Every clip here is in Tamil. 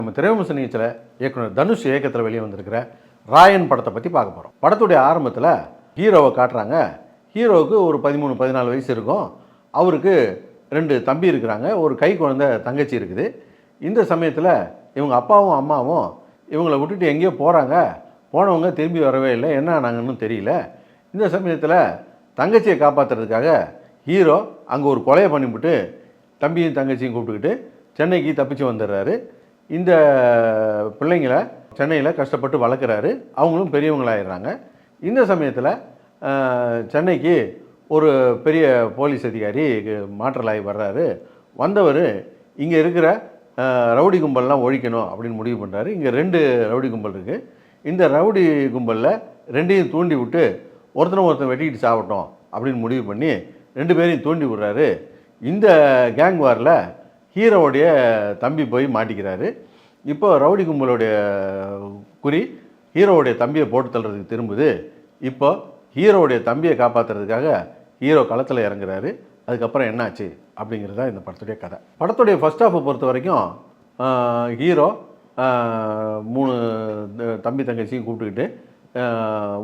நம்ம திரைவிமர்சன நிகழ்ச்சியில் இயக்குனர் தனுஷ் இயக்கத்தில் வெளியே வந்திருக்கிற ராயன் படத்தை பற்றி பார்க்க போகிறோம். படத்துடைய ஆரம்பத்தில் ஹீரோவை காட்டுறாங்க. ஹீரோவுக்கு ஒரு 13-14 வயசு இருக்கும். அவருக்கு 2 தம்பி இருக்கிறாங்க, ஒரு கை குழந்தை தங்கச்சி இருக்குது. இந்த சமயத்தில் இவங்க அப்பாவும் அம்மாவும் இவங்களை விட்டுட்டு எங்கேயோ போகிறாங்க. போனவங்க திரும்பி வரவே இல்லை, என்ன ஆனாங்கன்னு தெரியல. இந்த சமயத்தில் தங்கச்சியை காப்பாற்றுறதுக்காக ஹீரோ அங்கே ஒரு கொலையை பண்ணிவிட்டு தம்பியும் தங்கச்சியும் கூப்பிட்டுக்கிட்டு சென்னைக்கு தப்பிச்சு வந்துடுறாரு. இந்த பிள்ளைங்களை சென்னையில் கஷ்டப்பட்டு வளர்க்குறாரு. அவங்களும் பெரியவங்களாகிடுறாங்க. இந்த சமயத்தில் சென்னைக்கு ஒரு பெரிய போலீஸ் அதிகாரி மாற்றலாகி வர்றாரு. வந்தவர் இங்கே இருக்கிற ரவுடி கும்பல்லாம் ஒழிக்கணும் அப்படின்னு முடிவு பண்ணுறாரு. இங்கே 2 ரவுடி கும்பல் இருக்குது. இந்த ரவுடி கும்பலில் 2ஐயும் தூண்டி விட்டு ஒருத்தனை வெட்டிக்கிட்டு சாப்பிட்டோம் அப்படின்னு முடிவு பண்ணி 2 பேரையும் தூண்டி விடுறாரு. இந்த கேங் வாரில் ஹீரோவுடைய தம்பி போய் மாட்டிக்கிறாரு. இப்போ ரவுடி கும்பலுடைய குறி ஹீரோவுடைய தம்பியை போட்டு தள்ளுறதுக்கு திரும்புது. இப்போ ஹீரோவுடைய தம்பியை காப்பாற்றுறதுக்காக ஹீரோ களத்தில் இறங்குறாரு. அதுக்கப்புறம் என்னாச்சு அப்படிங்கிறது தான் இந்த படத்துடைய கதை. படத்துடைய ஃபர்ஸ்ட் ஹாஃபை பொறுத்த வரைக்கும் ஹீரோ 3 தம்பி தங்கச்சியும் கூப்பிட்டுக்கிட்டு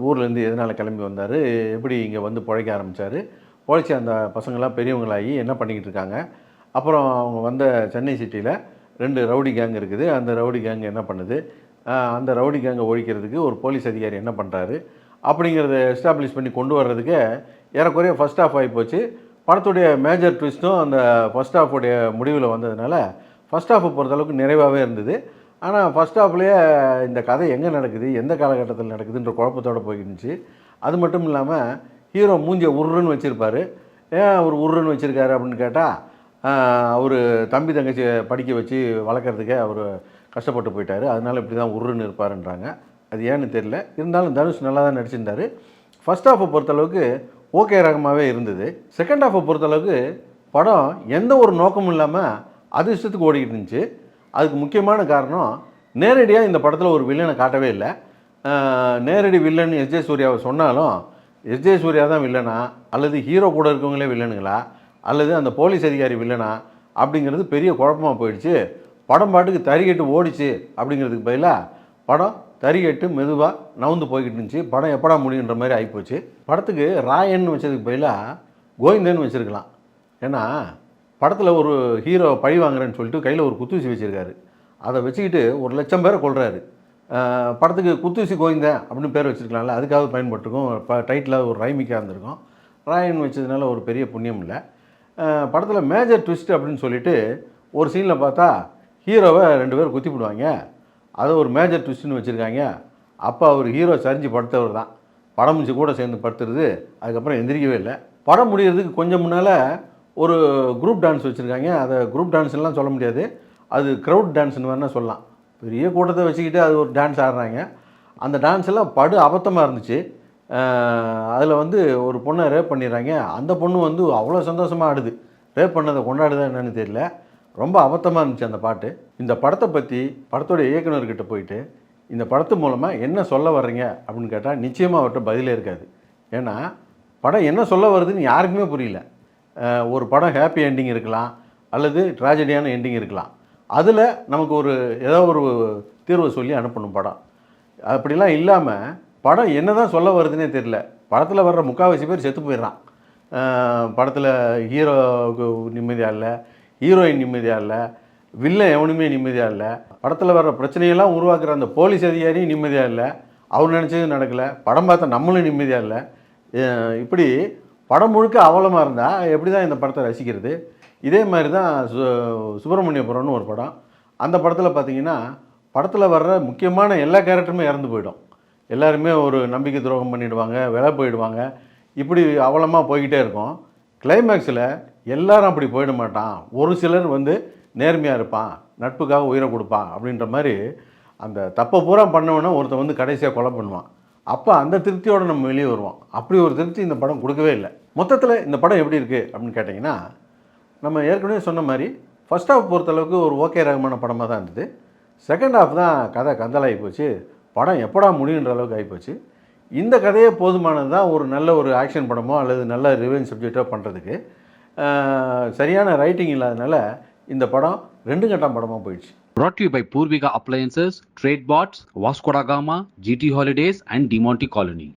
ஊர்லேருந்து எதனால் கிளம்பி வந்தார், எப்படி இங்கே வந்து பிழைக்க ஆரம்பித்தார், பிழைச்சி அந்த பசங்களாம் பெரியவங்களாகி என்ன பண்ணிக்கிட்டு இருக்காங்க. அப்புறம் அவங்க வந்த சென்னை சிட்டியில் 2 ரவுடி கேங் இருக்குது. அந்த ரவுடி கேங் என்ன பண்ணுது, அந்த ரவுடி கேங்கை ஒழிக்கிறதுக்கு ஒரு போலீஸ் அதிகாரி என்ன பண்ணுறாரு அப்படிங்கிறத எஸ்டாப்ளிஷ் பண்ணி கொண்டு வர்றதுக்கு ஏறக்குறைய ஃபஸ்ட் ஹாஃப் ஆகி போச்சு. படத்துடைய மேஜர் ட்விஸ்ட்டும் அந்த ஃபஸ்ட் ஹாஃபுடைய முடிவில் வந்ததுனால ஃபஸ்ட் ஹாஃபை பொறுத்தளவுக்கு நிறைவாகவே இருந்தது. ஆனால் ஃபஸ்ட் ஹாஃப்லேயே இந்த கதை எங்கே நடக்குது, எந்த காலகட்டத்தில் நடக்குதுன்ற குழப்பத்தோடு போயிருந்துச்சு. அது மட்டும் இல்லாமல் ஹீரோ மூஞ்சியை உருன்னு வச்சுருப்பார். ஏன் அவர் உருன்னு வச்சுருக்காரு அப்படின்னு கேட்டால், அவர் தம்பி தங்கச்சியை படிக்க வச்சு வளர்க்குறதுக்கே அவர் கஷ்டப்பட்டு போயிட்டார், அதனால் இப்படி தான் உருன்னு இருப்பாருன்றாங்க. அது ஏன்னு தெரியல. இருந்தாலும் தனுஷ் நல்லா தான் நடிச்சிருந்தார். ஃபஸ்ட் ஹாஃபை பொறுத்தளவுக்கு ஓகே ரகமாகவே இருந்தது. செகண்ட் ஹாஃபை பொறுத்தளவுக்கு படம் எந்த ஒரு நோக்கமும் இல்லாமல் அது இஷ்டத்துக்கு ஓடிக்கிட்டு இருந்துச்சு. அதுக்கு முக்கியமான காரணம், நேரடியாக இந்த படத்தில் ஒரு வில்லனை காட்டவே இல்லை. நேரடி வில்லன் எஸ்ஜே சூர்யாவை சொன்னாலும் எஸ்ஜே சூர்யா தான் வில்லனா, அல்லது ஹீரோ கூட இருக்கவங்களே வில்லனுங்களா, அல்லது அந்த போலீஸ் அதிகாரி வில்லனா அப்படிங்கிறது பெரிய குழப்பமாக போயிடுச்சு. படம் பாட்டுக்கு தறிகட்டு ஓடிச்சு அப்படிங்கிறதுக்கு பதிலாக படம் தறிகட்டு மெதுவாக நவுந்து போய்கிட்டு இருந்துச்சு. படம் எப்படா முடியுன்ற மாதிரி ஆகிப்போச்சு. படத்துக்கு ராயன்னு வச்சதுக்கு பதிலாக கோவிந்தன்னு வச்சுருக்கலாம். ஏன்னா படத்தில் ஒரு ஹீரோ பழி வாங்குறேன்னு சொல்லிட்டு கையில் ஒரு குத்தூசி வச்சுருக்காரு. அதை வச்சுக்கிட்டு 1,00,000 பேரை கொள்கிறாரு. படத்துக்கு குத்தூசி கோவிந்தன் அப்படின்னு பேர் வச்சுருக்கலாம்ல, அதுக்காக பயன்பட்டுருக்கும். டைட்டில் ஒரு ரைமிக்காக இருந்திருக்கும். ராயன் வச்சதுனால ஒரு பெரிய புண்ணியம் இல்லை. படத்தில் மேஜர் ட்விஸ்ட் அப்படின்னு சொல்லிட்டு ஒரு சீனில் பார்த்தா ஹீரோவை 2 பேர் குத்தி போடுவாங்க. அதை ஒரு மேஜர் ட்விஸ்ட்டுன்னு வச்சுருக்காங்க. அப்போ அவர் ஹீரோ சரிஞ்சு படுத்தவர் தான். படம் முடிச்சு கூட சேர்ந்து படுத்துறது. அதுக்கப்புறம் எந்திரிக்கவே இல்லை. படம் முடிகிறதுக்கு கொஞ்சம் முன்னால் ஒரு குரூப் டான்ஸ் வச்சுருக்காங்க. அதை குரூப் டான்ஸ்லாம் சொல்ல முடியாது, அது க்ரௌட் டான்ஸ்னு வேணால் சொல்லலாம். பெரிய கூட்டத்தை வச்சுக்கிட்டு அது ஒரு டான்ஸ் ஆடுறாங்க. அந்த டான்ஸ் எல்லாம் படு அபத்தமாக இருந்துச்சு. அதில் வந்து ஒரு பொண்ணை ரேப் பண்ணிடுறாங்க. அந்த பொண்ணு வந்து அவ்வளோ சந்தோஷமாக ஆடுது. ரேப் பண்ணதை கொண்டாடுதா என்னன்னு தெரியல. ரொம்ப அபத்தமாக இருந்துச்சு அந்த பாட்டு. இந்த படத்தை பற்றி படத்தோடைய இயக்குனர்கிட்ட போயிட்டு இந்த படத்து மூலமாக என்ன சொல்ல வர்றீங்க அப்படின்னு கேட்டால் நிச்சயமாக அவர்கிட்ட பதிலே இருக்காது. ஏன்னா படம் என்ன சொல்ல வருதுன்னு யாருக்குமே புரியல. ஒரு படம் ஹாப்பி எண்டிங் இருக்கலாம், அல்லது ட்ராஜடியான எண்டிங் இருக்கலாம். அதில் நமக்கு ஏதோ ஒரு தீர்வை சொல்லி அனுப்பணும் படம். அப்படிலாம் இல்லாமல் படம் என்ன தான் சொல்ல வருதுன்னே தெரியல. படத்தில் வர்ற முக்கால்வாசி பேர் செத்து போயிடுறான். படத்தில் ஹீரோவுக்கு நிம்மதியாக இல்லை, ஹீரோயின் நிம்மதியாக இல்லை, வில்லன் எவனுமே நிம்மதியாக இல்லை. படத்தில் வர்ற பிரச்சனையெல்லாம் உருவாக்குற அந்த போலீஸ் அதிகாரியும் நிம்மதியாக இல்லை. அவர் நினச்சது நடக்கலை. படம் பார்த்தா நம்மளும் நிம்மதியாக இல்லை. இப்படி படம் முழுக்க அவலமாக இருந்தால் எப்படி தான் இந்த படத்தை ரசிக்கிறது? இதே மாதிரி தான் சுப்பிரமணியபுரம்னு ஒரு படம். அந்த படத்தில் பார்த்திங்கன்னா படத்தில் வர்ற முக்கியமான எல்லா கேரக்டருமே இறந்து போயிடும். எல்லாருமே ஒரு நம்பிக்கை துரோகம் பண்ணிவிடுவாங்க, விலை போயிடுவாங்க. இப்படி அவலமாக போய்கிட்டே இருக்கும். கிளைமேக்ஸில் எல்லாரும் அப்படி போயிட மாட்டான். ஒரு சிலர் வந்து நேர்மையாக இருப்பான், நட்புக்காக உயிரை கொடுப்பான் அப்படின்ற மாதிரி அந்த தப்பை பூரா பண்ணவொன்னே ஒருத்தன் வந்து கடைசியாக கொலை பண்ணுவான். அப்போ அந்த திருப்தியோடு நம்ம வெளியே வருவோம். அப்படி ஒரு திருப்தி இந்த படம் கொடுக்கவே இல்லை. மொத்தத்தில் இந்த படம் எப்படி இருக்குது அப்படின்னு கேட்டிங்கன்னா, நம்ம ஏற்கனவே சொன்ன மாதிரி ஃபஸ்ட் ஹாஃப் பொறுத்தளவுக்கு ஒரு ஓகே ரகமான படமாக தான் இருந்தது. செகண்ட் ஹாஃப் தான் கதை கந்தலாகி போச்சு. படம் எப்படா முடியுன்ற அளவுக்கு ஆகிப்போச்சு. இந்த கதையே போதுமானது தான் ஒரு நல்ல ஒரு ஆக்ஷன் படமோ அல்லது நல்ல ரிவெஞ்ச் சப்ஜெக்டோ பண்ணுறதுக்கு. சரியான ரைட்டிங் இல்லாதனால இந்த படம் 2 கட்டம் படமாக போயிடுச்சு. Brought to you by Purvika Appliances, TradeBots, Vasco da Gama, GT Holidays and DeMonte Colony.